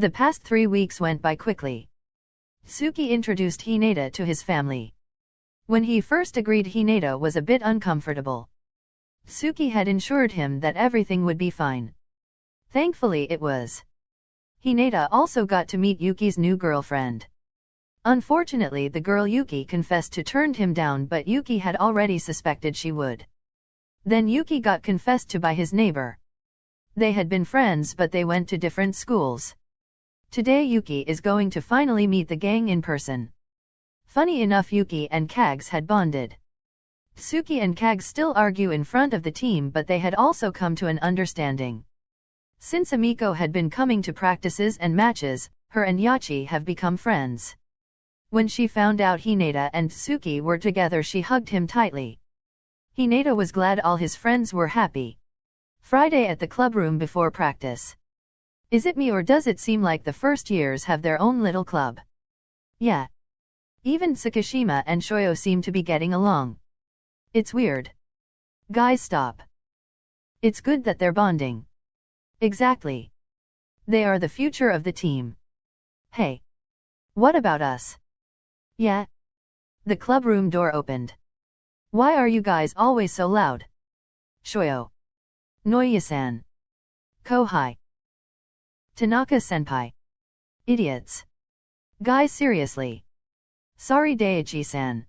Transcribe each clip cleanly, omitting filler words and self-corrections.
The past 3 weeks went by quickly. Tsuki introduced Hinata to his family. When he first agreed, Hinata was a bit uncomfortable. Tsuki had ensured him that everything would be fine. Thankfully it was. Hinata also got to meet Yuki's new girlfriend. Unfortunately, the girl Yuki confessed to turned him down, but Yuki had already suspected she would. Then Yuki got confessed to by his neighbor. They had been friends, but they went to different schools. Today Yuki is going to finally meet the gang in person. Funny enough, Yuki and Kags had bonded. Tsuki and Kags still argue in front of the team, but they had also come to an understanding. Since Amiko had been coming to practices and matches, her and Yachi have become friends. When she found out Hinata and Tsuki were together, she hugged him tightly. Hinata was glad all his friends were happy. Friday at the clubroom before practice. Is it me, or does it seem like the first years have their own little club? Yeah. Even Tsukishima and Shoyo seem to be getting along. It's weird. Guys, stop. It's good that they're bonding. Exactly. They are the future of the team. Hey. What about us? Yeah. The clubroom door opened. Why are you guys always so loud? Shoyo. Noya-san. Kohai. Tanaka-senpai. Idiots. Guys, seriously. Sorry, Daiichi-san.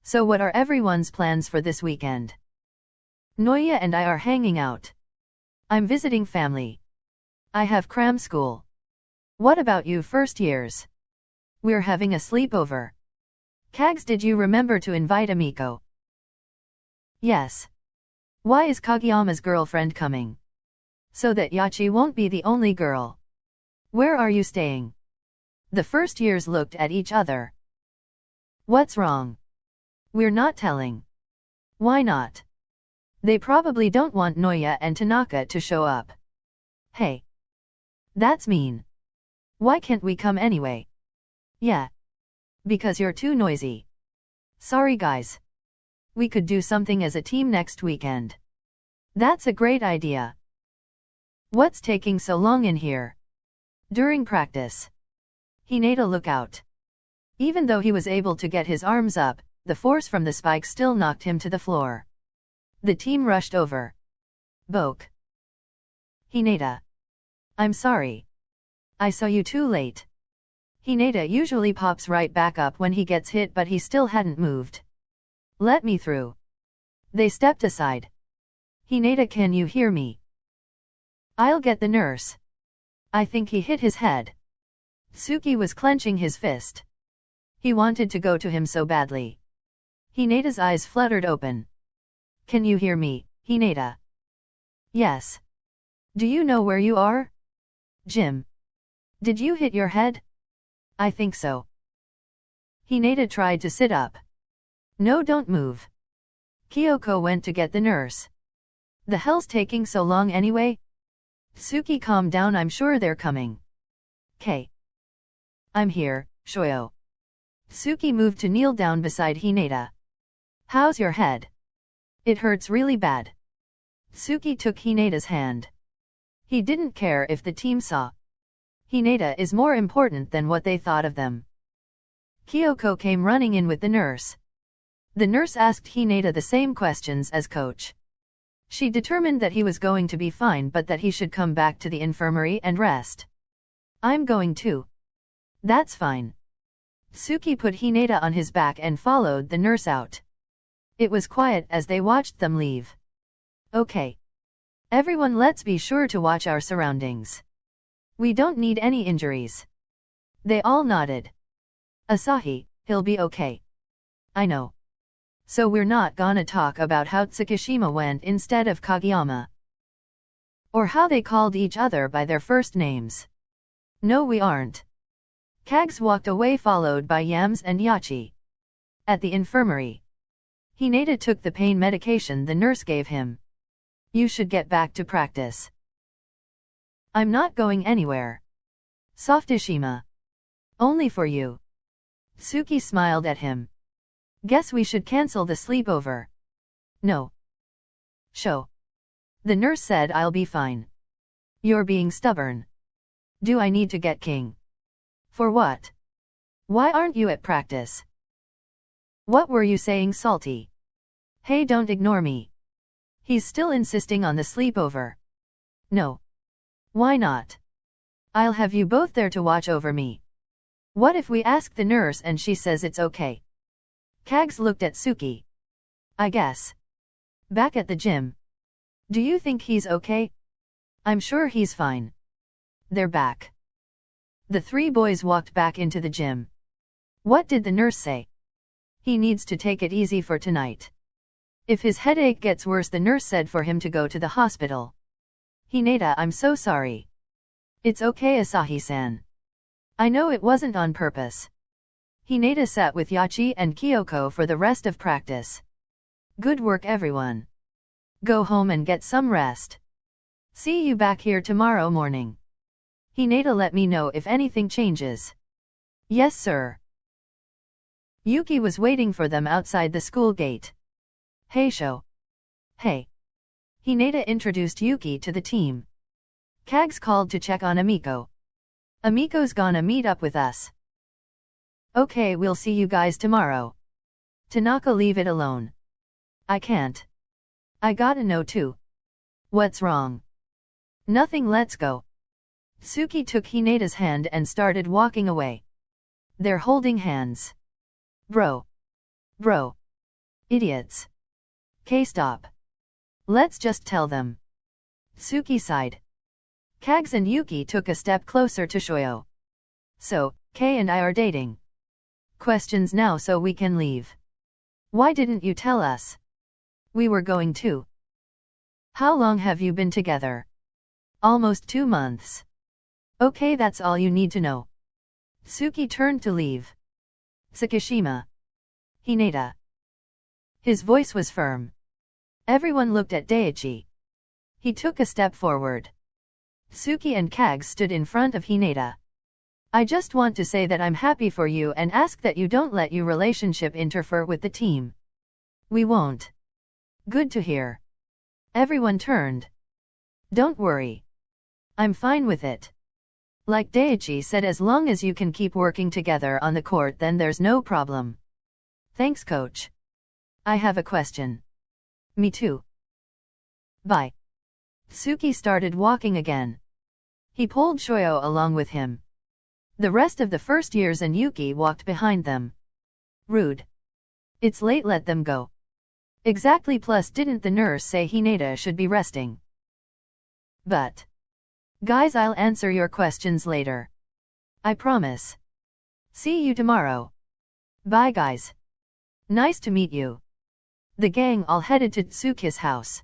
So what are everyone's plans for this weekend? Noya and I are hanging out. I'm visiting family. I have cram school. What about you first years? We're having a sleepover. Kags, did you remember to invite Amiko? Yes. Why is Kageyama's girlfriend coming? So that Yachi won't be the only girl. Where are you staying? The first years looked at each other. What's wrong? We're not telling. Why not? They probably don't want Noya and Tanaka to show up. Hey. That's mean. Why can't we come anyway? Yeah. Because you're too noisy. Sorry guys. We could do something as a team next weekend. That's a great idea. What's taking so long in here? During practice. Hinata, look out. Even though he was able to get his arms up, the force from the spike still knocked him to the floor. The team rushed over. Boke. Hinata. I'm sorry. I saw you too late. Hinata usually pops right back up when he gets hit, but he still hadn't moved. Let me through. They stepped aside. Hinata, can you hear me? I'll get the nurse. I think he hit his head. Tsuki was clenching his fist. He wanted to go to him so badly. Hinata's eyes fluttered open. Can you hear me, Hinata? Yes. Do you know where you are? Jim. Did you hit your head? I think so. Hinata tried to sit up. No, don't move. Kyoko went to get the nurse. The hell's taking so long anyway? Tsuki, calm down, I'm sure they're coming. K. I'm here, Shoyo. Tsuki moved to kneel down beside Hinata. How's your head? It hurts really bad. Tsuki took Hinata's hand. He didn't care if the team saw. Hinata is more important than what they thought of them. Kyoko came running in with the nurse. The nurse asked Hinata the same questions as coach. She determined that he was going to be fine, but that he should come back to the infirmary and rest. I'm going too. That's fine. Tsuki put Hinata on his back and followed the nurse out. It was quiet as they watched them leave. Okay. Everyone, let's be sure to watch our surroundings. We don't need any injuries. They all nodded. Asahi, he'll be okay. I know. So we're not gonna talk about how Tsukishima went instead of Kageyama. Or how they called each other by their first names. No, we aren't. Kags walked away, followed by Yams and Yachi. At the infirmary. Hinata took the pain medication the nurse gave him. You should get back to practice. I'm not going anywhere. Tsukishima. Only for you. Tsuki smiled at him. Guess we should cancel the sleepover. No. The nurse said I'll be fine. You're being stubborn. Do I need to get king? For what? Why aren't you at practice? What were you saying, Salty? Hey, don't ignore me. He's still insisting on the sleepover. No. Why not? I'll have you both there to watch over me. What if we ask the nurse and she says it's okay? Kags looked at Tsuki. I guess. Back at the gym. Do you think he's okay? I'm sure he's fine. They're back. The three boys walked back into the gym. What did the nurse say? He needs to take it easy for tonight. If his headache gets worse, the nurse said for him to go to the hospital. Hinata, I'm so sorry. It's okay, Asahi-san. I know it wasn't on purpose. Hinata sat with Yachi and Kyoko for the rest of practice. Good work, everyone. Go home and get some rest. See you back here tomorrow morning. Hinata, let me know if anything changes. Yes, sir. Yuki was waiting for them outside the school gate. Hey, Sho. Hey. Hinata introduced Yuki to the team. Kags called to check on Amiko. Amiko's gonna meet up with us. Okay, we'll see you guys tomorrow. Tanaka, leave it alone. I can't. I gotta know too. What's wrong? Nothing, let's go. Tsuki took Hinata's hand and started walking away. They're holding hands. Bro. Idiots. Stop. Let's just tell them. Tsuki sighed. Kags and Yuki took a step closer to Shoyo. So, Kei and I are dating. Questions now so we can leave. Why didn't you tell us? We were going to. How long have you been together? Almost 2 months. Okay, that's all you need to know. Tsuki turned to leave. Tsukishima. Hinata. His voice was firm. Everyone looked at Daichi. He took a step forward. Tsuki and Kags stood in front of Hinata. I just want to say that I'm happy for you and ask that you don't let your relationship interfere with the team. We won't. Good to hear. Everyone turned. Don't worry. I'm fine with it. Like Daichi said, as long as you can keep working together on the court, then there's no problem. Thanks, coach. I have a question. Me too. Bye. Tsuki started walking again. He pulled Shoyo along with him. The rest of the first years and Yuki walked behind them. Rude. It's late, let them go. Exactly, plus didn't the nurse say Hinata should be resting? But. Guys, I'll answer your questions later. I promise. See you tomorrow. Bye guys. Nice to meet you. The gang all headed to Tsuki's house.